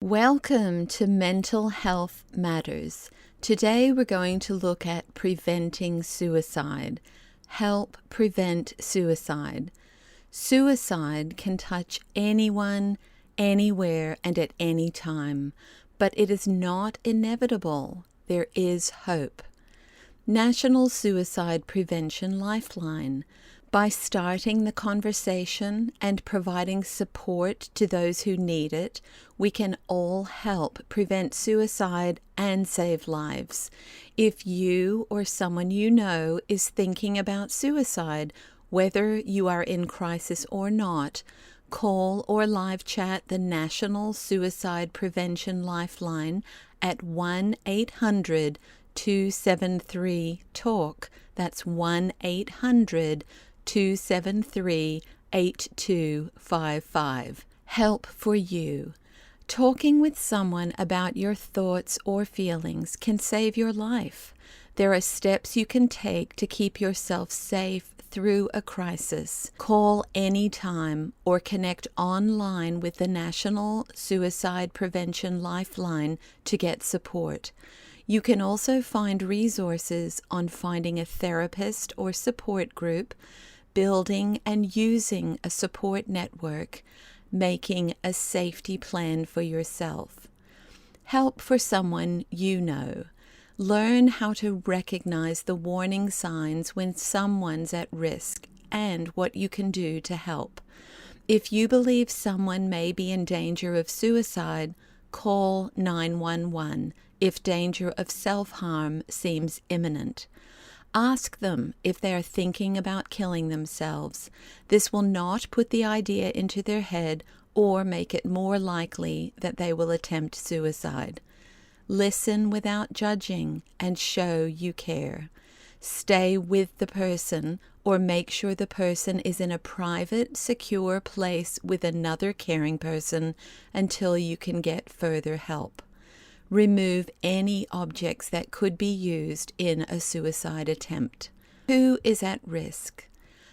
Welcome to Mental Health Matters. Today we're going to look at preventing suicide. Help prevent suicide. Suicide can touch anyone, anywhere, and at any time, but it is not inevitable. There is hope. National Suicide Prevention Lifeline. By starting the conversation and providing support to those who need it, we can all help prevent suicide and save lives. If you or someone you know is thinking about suicide, whether you are in crisis or not, call or live chat the National Suicide Prevention Lifeline at 1-800-273-TALK. That's 1-800-273-8255. Help for you. Talking with someone about your thoughts or feelings can save your life. There are steps you can take to keep yourself safe through a crisis. Call anytime or connect online with the National Suicide Prevention Lifeline to get support. You can also find resources on finding a therapist or support group, building and using a support network, making a safety plan for yourself. Help for someone you know. Learn how to recognize the warning signs when someone's at risk and what you can do to help. If you believe someone may be in danger of suicide, call 911 if danger of self-harm seems imminent. Ask them if they are thinking about killing themselves. This will not put the idea into their head or make it more likely that they will attempt suicide. Listen without judging and show you care. Stay with the person or make sure the person is in a private, secure place with another caring person until you can get further help. Remove any objects that could be used in a suicide attempt. Who is at risk?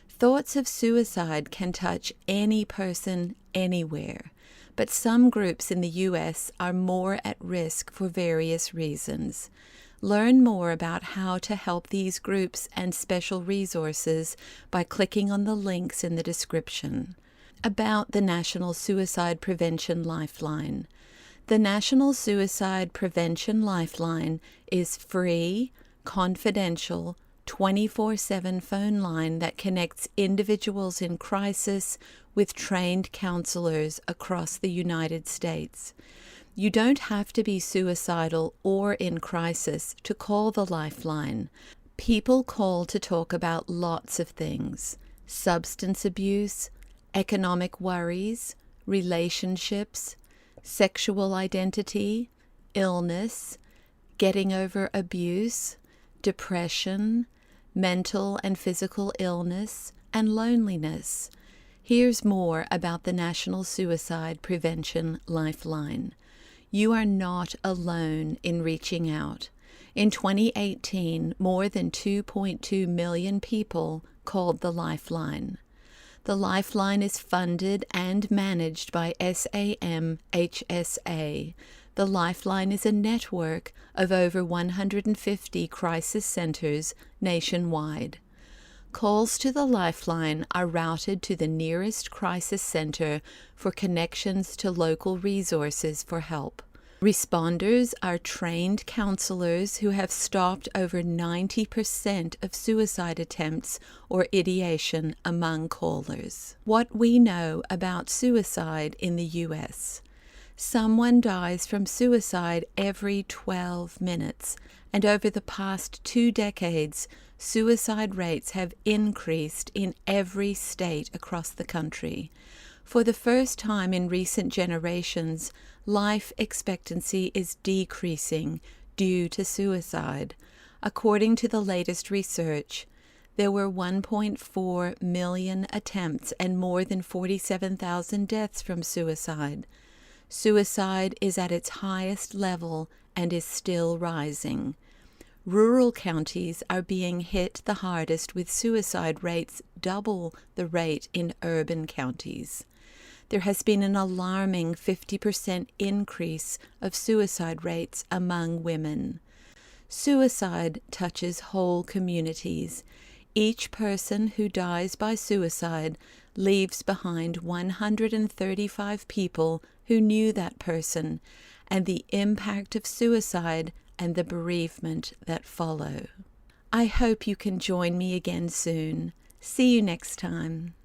Thoughts of suicide can touch any person anywhere, but some groups in the U.S. are more at risk for various reasons. Learn more about how to help these groups and special resources by clicking on the links in the description. About the National Suicide Prevention Lifeline. The National Suicide Prevention Lifeline is free, confidential, 24/7 phone line that connects individuals in crisis with trained counselors across the United States. You don't have to be suicidal or in crisis to call the Lifeline. People call to talk about lots of things: substance abuse, economic worries, relationships, sexual identity, illness, getting over abuse, depression, mental and physical illness, and loneliness. Here's more about the National Suicide Prevention Lifeline. You are not alone in reaching out. In 2018, more than 2.2 million people called the Lifeline. The Lifeline is funded and managed by SAMHSA. The Lifeline is a network of over 150 crisis centers nationwide. Calls to the Lifeline are routed to the nearest crisis center for connections to local resources for help. Responders are trained counselors who have stopped over 90% of suicide attempts or ideation among callers. What we know about suicide in the U.S. Someone dies from suicide every 12 minutes, and over the past 2 decades, suicide rates have increased in every state across the country. For the first time in recent generations, life expectancy is decreasing due to suicide. According to the latest research, there were 1.4 million attempts and more than 47,000 deaths from suicide. Suicide is at its highest level and is still rising. Rural counties are being hit the hardest with suicide rates double the rate in urban counties. there has been an alarming 50% increase of suicide rates among women. Suicide touches whole communities. Each person who dies by suicide leaves behind 135 people who knew that person, and the impact of suicide and the bereavement that follow. I hope you can join me again soon. See you next time.